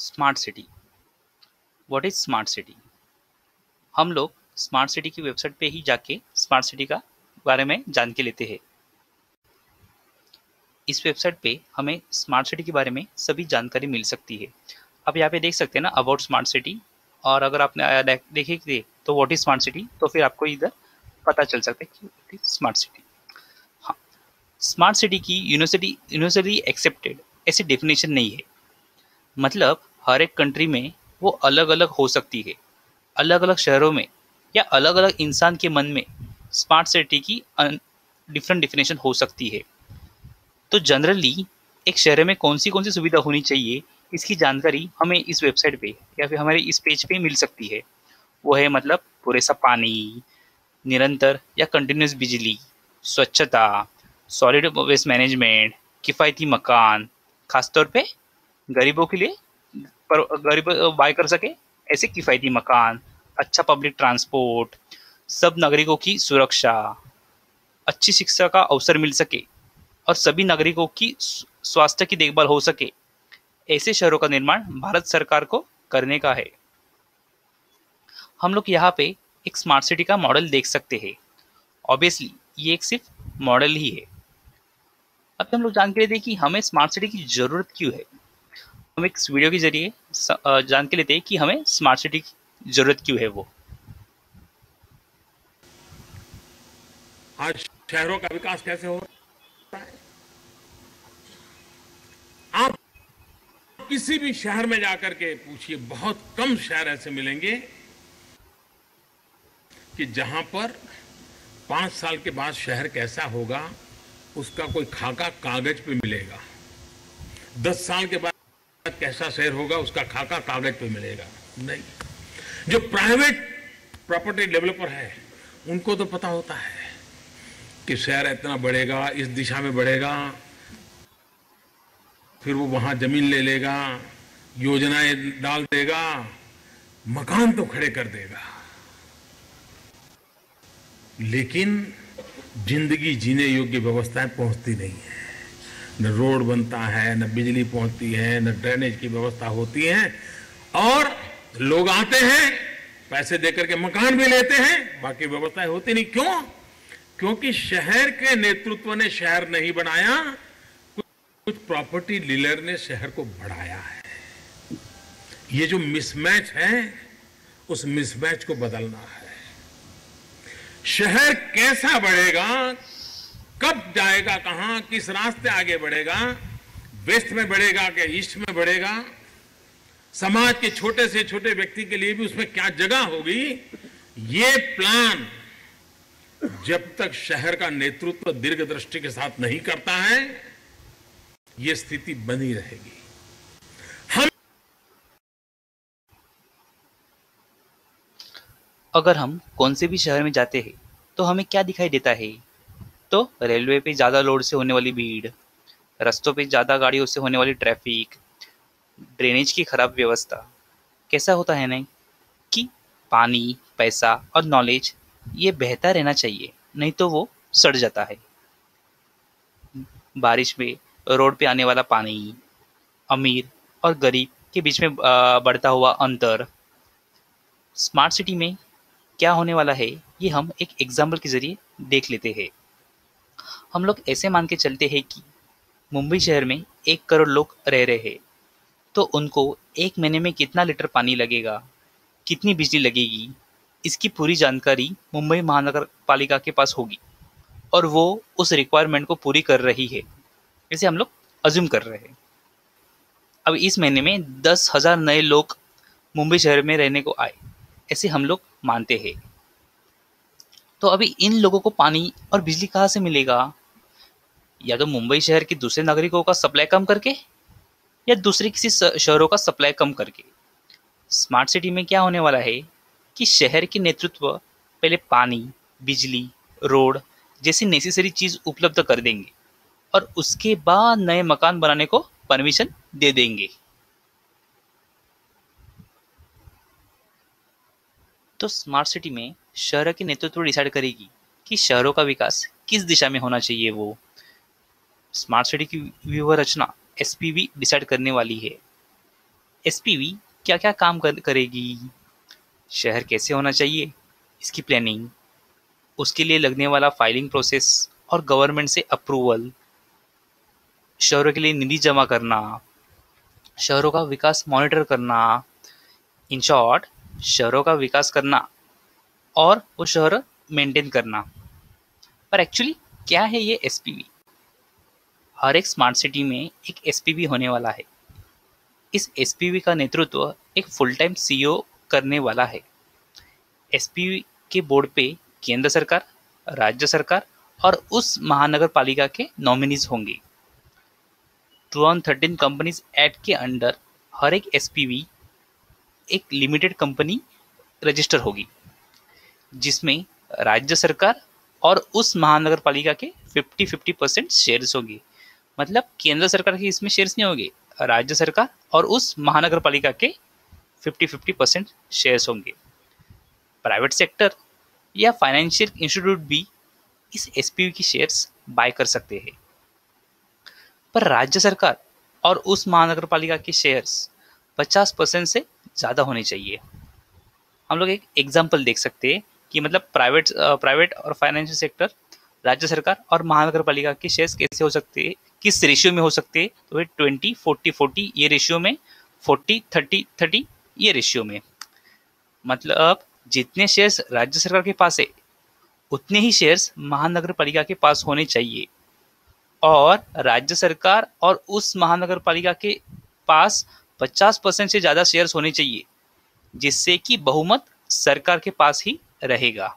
Smart city. What is smart city? हम लोग smart city की वेबसाइट पे ही जाके स्मार्ट सिटी का बारे में जान के लेते हैं। इस वेबसाइट पे हमें स्मार्ट सिटी के बारे में सभी जानकारी मिल सकती है। आप यहाँ पे देख सकते हैं ना, अबाउट स्मार्ट सिटी। और अगर आपने देखे थे तो व्हाट इज स्मार्ट सिटी, तो फिर आपको इधर पता चल सकता है कि व्हाट इज स्मार्ट सिटी। हाँ, स्मार्ट सिटी की यूनिवर्सली एक्सेप्टेड ऐसी डेफिनेशन नहीं है। मतलब हर एक कंट्री में वो अलग अलग हो सकती है। अलग अलग शहरों में या अलग अलग इंसान के मन में स्मार्ट सिटी की डिफरेंट डेफिनेशन हो सकती है। तो जनरली एक शहर में कौन सी सुविधा होनी चाहिए, इसकी जानकारी हमें इस वेबसाइट पे या फिर हमारे इस पेज पे मिल सकती है। वो है मतलब पूरे सा पानी, निरंतर या कंटिन्यूस बिजली, स्वच्छता, सॉलिड वेस्ट मैनेजमेंट, किफ़ायती मकान, खासतौर पे गरीबों के लिए, पर गरीब बाय कर सके ऐसे किफ़ायती मकान, अच्छा पब्लिक ट्रांसपोर्ट, सब नागरिकों की सुरक्षा, अच्छी शिक्षा का अवसर मिल सके और सभी नागरिकों की स्वास्थ्य की देखभाल हो सके, ऐसे शहरों का निर्माण भारत सरकार को करने का है। हम लोग यहाँ पे एक स्मार्ट सिटी का मॉडल देख सकते हैं। ऑब्वियसली ये एक सिर्फ मॉडल ही है। अब हम लोग जान के लेते हैं कि हमें स्मार्ट सिटी की जरूरत क्यों है। हम एक वीडियो के जरिए जान के लेते हैं कि हमें स्मार्ट सिटी की जरूरत क्यों है। वो आज शहरों का विकास कैसे हो रहा है? आप किसी भी शहर में जाकर के पूछिए, बहुत कम शहर ऐसे मिलेंगे कि जहां पर 5 साल के बाद शहर कैसा होगा उसका कोई खाका कागज पे मिलेगा। 10 साल के बाद कैसा शहर होगा उसका खाका कागज पे मिलेगा नहीं। जो प्राइवेट प्रॉपर्टी डेवलपर है उनको तो पता होता है कि शहर इतना बढ़ेगा, इस दिशा में बढ़ेगा, फिर वो वहां जमीन ले लेगा, योजनाएं डाल देगा, मकान तो खड़े कर देगा, लेकिन जिंदगी जीने योग्य व्यवस्थाएं पहुंचती नहीं है। न रोड बनता है, न बिजली पहुंचती है, न ड्रेनेज की व्यवस्था होती है। और लोग आते हैं, पैसे देकर के मकान भी लेते हैं, बाकी व्यवस्थाएं होती नहीं। क्यों? क्योंकि शहर के नेतृत्व ने शहर नहीं बनाया, कुछ प्रॉपर्टी डीलर ने शहर को बढ़ाया है। ये जो मिसमैच है, उस मिसमैच को बदलना है। शहर कैसा बढ़ेगा, कब जाएगा, कहां, किस रास्ते आगे बढ़ेगा, वेस्ट में बढ़ेगा कि ईस्ट में बढ़ेगा, समाज के छोटे से छोटे व्यक्ति के लिए भी उसमें क्या जगह होगी, ये प्लान जब तक शहर का नेतृत्व दीर्घ दृष्टि के साथ नहीं करता है, ये स्थिति बनी रहेगी। अगर हम कौन से भी शहर में जाते हैं तो हमें क्या दिखाई देता है? तो रेलवे पे ज़्यादा लोड से होने वाली भीड़, रास्तों पे ज़्यादा गाड़ियों से होने वाली ट्रैफिक, ड्रेनेज की खराब व्यवस्था। कैसा होता है ना कि पानी, पैसा और नॉलेज ये बहता रहना चाहिए, नहीं तो वो सड़ जाता है। बारिश में रोड पे आने वाला पानी, अमीर और गरीब के बीच में बढ़ता हुआ अंतर। स्मार्ट सिटी में क्या होने वाला है, ये हम एक एग्जाम्पल के जरिए देख लेते हैं। हम लोग ऐसे मान के चलते हैं कि मुंबई शहर में 1 करोड़ लोग रह रहे हैं, तो उनको एक महीने में कितना लीटर पानी लगेगा, कितनी बिजली लगेगी, इसकी पूरी जानकारी मुंबई महानगर पालिका के पास होगी और वो उस रिक्वायरमेंट को पूरी कर रही है, इसे हम लोग अज्यूम कर रहे हैं। अब इस महीने में 10,000 नए लोग मुंबई शहर में रहने को आए, ऐसे हम लोग मानते हैं। तो अभी इन लोगों को पानी और बिजली कहाँ से मिलेगा? या तो मुंबई शहर के दूसरे नागरिकों का सप्लाई कम करके, या दूसरे किसी शहरों का सप्लाई कम करके। स्मार्ट सिटी में क्या होने वाला है कि शहर के नेतृत्व पहले पानी, बिजली, रोड जैसी नेसेसरी चीज उपलब्ध कर देंगे और उसके बाद नए मकान बनाने को परमिशन दे देंगे। तो स्मार्ट सिटी में शहर के नेतृत्व डिसाइड करेगी कि शहरों का विकास किस दिशा में होना चाहिए। वो स्मार्ट सिटी की व्यूह रचना एसपीवी डिसाइड करने वाली है। एसपीवी क्या-क्या काम करेगी, शहर कैसे होना चाहिए, इसकी प्लानिंग, उसके लिए लगने वाला फाइलिंग प्रोसेस और गवर्नमेंट से अप्रूवल, शहरों के लिए निधि जमा करना, शहरों का विकास मॉनिटर करना, इन शॉर्ट शहरों का विकास करना और वो शहर मेंटेन करना। पर एक्चुअली क्या है ये एसपीवी? हर एक स्मार्ट सिटी में एक एसपीवी होने वाला है। इस एसपीवी का नेतृत्व एक फुल टाइम सीईओ करने वाला है। एसपीवी के बोर्ड पे केंद्र सरकार, राज्य सरकार और उस महानगर पालिका के नॉमिनीज होंगे। 2013 कंपनीज एक्ट के अंडर हर एक एसपीवी एक लिमिटेड कंपनी रजिस्टर होगी, जिसमें राज्य सरकार और उस महानगर पालिका के 50-50% शेयर्स होंगे। मतलब केंद्र सरकार के इसमें शेयर्स नहीं होंगे, राज्य सरकार और उस महानगर पालिका के 50-50% शेयर्स होंगे। प्राइवेट सेक्टर या फाइनेंशियल इंस्टीट्यूट भी इस एसपीवी की शेयर्स बाय कर सकते हैं। पर राज्य सरकार और उस महानगर पालिका के शेयर्स 50% से ज़्यादा होने चाहिए। हम लोग एक एग्जाम्पल देख सकते हैं कि मतलब प्राइवेट और फाइनेंशियल सेक्टर, राज्य सरकार और महानगर पालिका के शेयर्स कैसे हो सकते हैं, किस रेशियो में हो सकते हैं। तो ये 20-40-40 ये रेशियो में, 40-30-30 ये रेशियो में। मतलब जितने शेयर्स राज्य सरकार के पास है उतने ही शेयर्स महानगर पालिका के पास होने चाहिए, और राज्य सरकार और उस महानगर पालिका के पास 50% से ज़्यादा शेयर्स होने चाहिए, जिससे कि बहुमत सरकार के पास ही रहेगा।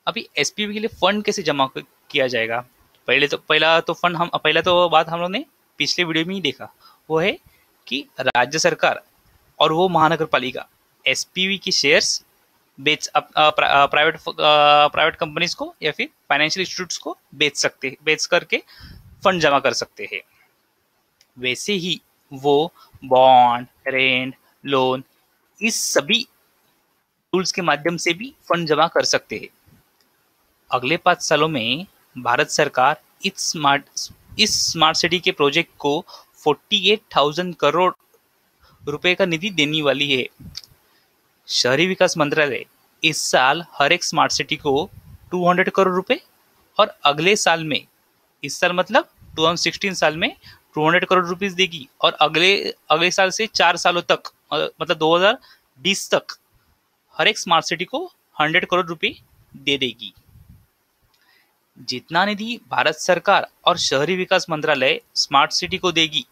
अभी एसपीवी के लिए फंड कैसे जमा किया जाएगा? पहला तो बात हम लोग ने पिछले वीडियो में ही देखा, वो है कि राज्य सरकार और वो महानगर पालिका एसपीवी की शेयर्स प्राइवेट कंपनीज को या फिर फाइनेंशियल इंस्टीट्यूट्स को बेच करके फंड जमा कर सकते हैं। वैसे ही वो बॉन्ड, रेंट, लोन, इस सभी टूल्स के माध्यम से भी फंड जमा कर सकते हैं। अगले 5 सालों में भारत सरकार इस स्मार्ट सिटी के प्रोजेक्ट को 48,000 करोड़ रुपए का निधि देने वाली है। शहरी विकास मंत्रालय इस साल हर एक स्मार्ट सिटी को 200 करोड़ रुपए और अगले साल में, इस साल मतलब 2016 साल में 200 करोड़ रुपीस देगी, और अगले साल से 4 सालों तक मतलब 2020 तक हर एक स्मार्ट सिटी को 100 करोड़ रुपए दे देगी। जितना निधि भारत सरकार और शहरी विकास मंत्रालय स्मार्ट सिटी को देगी,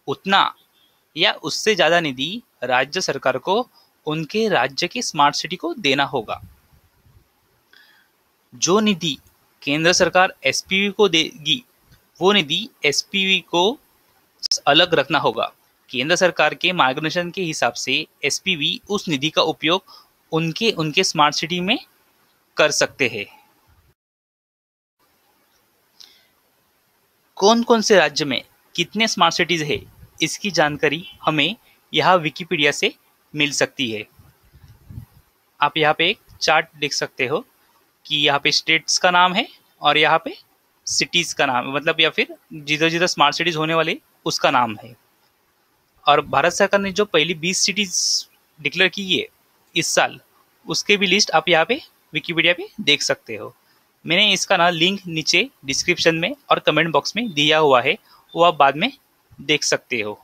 उतना या उससे ज्यादा निधि राज्य सरकार को उनके राज्य के स्मार्ट सिटी को देना होगा। जो निधि केंद्र सरकार एसपीवी को देगी, वो निधि एसपीवी को अलग रखना होगा। केंद्र सरकार के मार्गदर्शन के हिसाब से एसपीवी उस निधि का उपयोग उनके स्मार्ट सिटी में कर सकते हैं। कौन कौन से राज्य में कितने स्मार्ट सिटीज है, इसकी जानकारी हमें यहाँ विकिपीडिया से मिल सकती है। आप यहाँ पे एक चार्ट देख सकते हो कि यहाँ पे स्टेट्स का नाम है और यहाँ पे सिटीज का नाम, मतलब या फिर जिधर जिधर स्मार्ट सिटीज होने वाले उसका नाम है। और भारत सरकार ने जो पहली 20 सिटीज डिक्लेयर की है इस साल, उसके भी लिस्ट आप यहाँ पे विकिपीडिया पे देख सकते हो। मैंने इसका ना लिंक नीचे डिस्क्रिप्शन में और कमेंट बॉक्स में दिया हुआ है, वो आप बाद में देख सकते हो।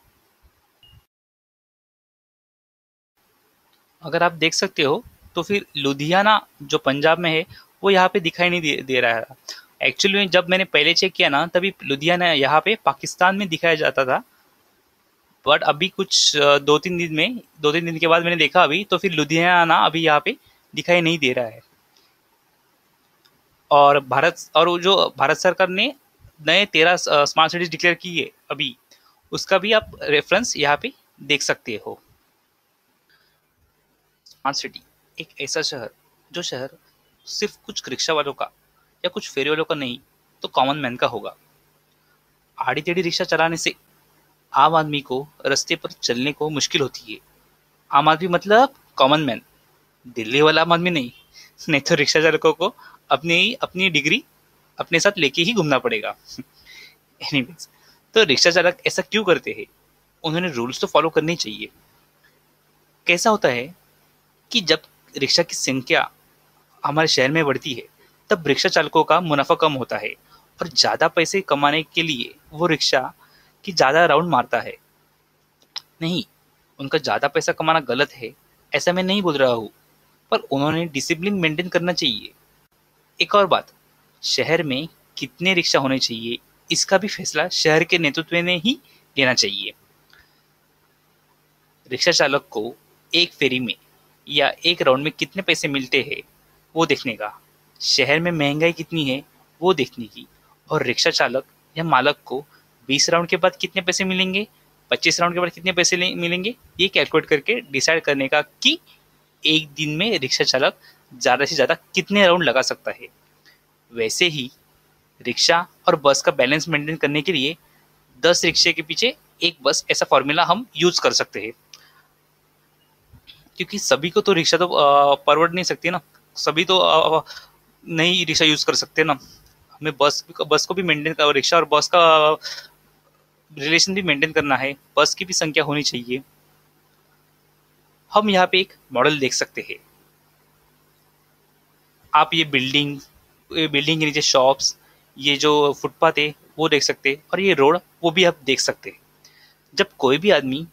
अगर आप देख सकते हो तो फिर लुधियाना जो पंजाब में है वो यहाँ पे दिखाई नहीं दे रहा है। एक्चुअली में जब मैंने पहले चेक किया ना, तभी लुधियाना यहाँ पे पाकिस्तान में दिखाया जाता था, बट अभी कुछ 2-3 दिन के बाद मैंने देखा अभी, तो फिर लुधियाना अभी यहाँ पे दिखाई नहीं दे रहा है। और वो जो भारत सरकार ने नए 13 स्मार्ट सिटीज डिक्लेयर की है अभी, उसका भी आप रेफरेंस यहाँ पे देख सकते हो। स्मार्ट सिटी एक ऐसा शहर, जो शहर सिर्फ कुछ रिक्शा वालों का या कुछ फेरी वालों का नहीं, तो कॉमन मैन का होगा। आड़ी टेढ़ी रिक्शा चलाने से आम आदमी को रास्ते पर चलने को मुश्किल होती है। आम आदमी मतलब कॉमन मैन, दिल्ली वाला आम आदमी नहीं तो रिक्शा चालकों को अपनी डिग्री अपने साथ लेके ही घूमना पड़ेगा। एनीवेज, तो रिक्शा चालक ऐसा क्यों करते हैं? उन्होंने रूल्स तो फॉलो करने चाहिए। कैसा होता है कि जब रिक्शा की संख्या हमारे शहर में बढ़ती है, तब रिक्शा चालकों का मुनाफा कम होता है और ज़्यादा पैसे कमाने के लिए वो रिक्शा की ज़्यादा राउंड मारता है। नहीं, उनका ज़्यादा पैसा कमाना गलत है, ऐसा मैं नहीं बोल रहा हूँ, पर उन्होंने डिसिप्लिन मेंटेन करना चाहिए। एक और बात, शहर में कितने रिक्शा होने चाहिए, इसका भी फैसला शहर के नेतृत्व ने ही लेना चाहिए। रिक्शा चालक को एक फेरी में या एक राउंड में कितने पैसे मिलते हैं, वो देखने का, शहर में महंगाई कितनी है, वो देखने की, और रिक्शा चालक या मालक को 20 राउंड के बाद कितने पैसे मिलेंगे, 25 राउंड के बाद कितने पैसे मिलेंगे, ये कैलकुलेट करके डिसाइड करने का कि एक दिन में रिक्शा चालक ज़्यादा से ज़्यादा कितने राउंड लगा सकता है। वैसे ही रिक्शा और बस का बैलेंस मेंटेन करने के लिए 10 रिक्शे के पीछे एक बस, ऐसा फॉर्मूला हम यूज कर सकते हैं। क्योंकि सभी को तो रिक्शा तो परवड़ नहीं सकती ना, सभी तो नहीं रिक्शा यूज कर सकते ना। हमें बस को भी मेंटेन कर, रिक्शा और बस का रिलेशन भी मेंटेन करना है, बस की भी संख्या होनी चाहिए। हम यहाँ पे एक मॉडल देख सकते हैं। आप ये बिल्डिंग के नीचे शॉप्स, ये जो फुटपाथ है वो देख सकते हैं, और ये रोड वो भी आप देख सकते हैं। जब कोई भी आदमी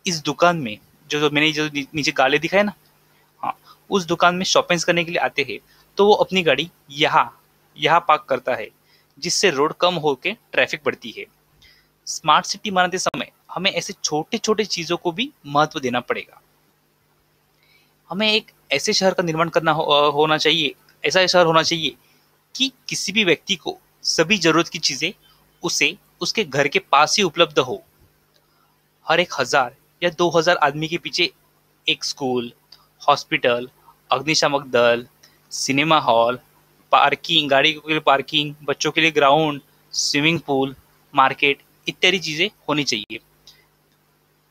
इस दुकान में, जो मैंने जो नीचे गाले दिखाए ना, हाँ, उस दुकान में शॉपिंग करने के लिए आते हैं, तो वो अपनी गाड़ी यहाँ यहाँ पार्क करता है, जिससे रोड कम होके ट्रैफिक बढ़ती है। स्मार्ट सिटी बनाते समय हमें ऐसे छोटे छोटे चीजों को भी महत्व देना पड़ेगा। हमें एक ऐसे शहर का निर्माण होना चाहिए, ऐसा शहर होना चाहिए कि किसी भी व्यक्ति को सभी जरूरत की चीजें उसे उसके घर के पास ही उपलब्ध हो। हर एक 1000 या 2000 आदमी के पीछे एक स्कूल, हॉस्पिटल, अग्निशामक दल, सिनेमा हॉल, पार्किंग, गाड़ी के लिए पार्किंग, बच्चों के लिए ग्राउंड, स्विमिंग पूल, मार्केट इत्यादि चीजें होनी चाहिए।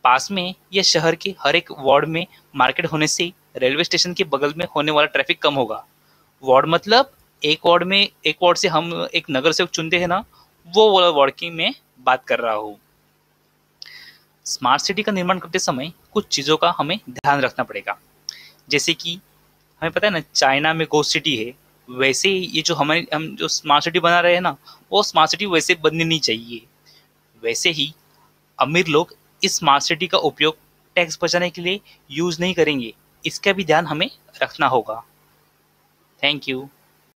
पास में या शहर के हर एक वार्ड में मार्केट होने से रेलवे स्टेशन के बगल में होने वाला ट्रैफिक कम होगा। वार्ड मतलब एक वार्ड से हम एक नगर सेवक चुनते हैं ना, वो वाला वार्ड की मैं बात कर रहा हूँ। स्मार्ट सिटी का निर्माण करते समय कुछ चीज़ों का हमें ध्यान रखना पड़ेगा। जैसे कि हमें पता है ना, चाइना में घोस्ट सिटी है, वैसे ही ये जो हम जो स्मार्ट सिटी बना रहे हैं ना, वो स्मार्ट सिटी वैसे बननी नहीं चाहिए। वैसे ही अमीर लोग इस स्मार्ट सिटी का उपयोग टैक्स बचाने के लिए यूज नहीं करेंगे, इसका भी ध्यान हमें रखना होगा। Thank you.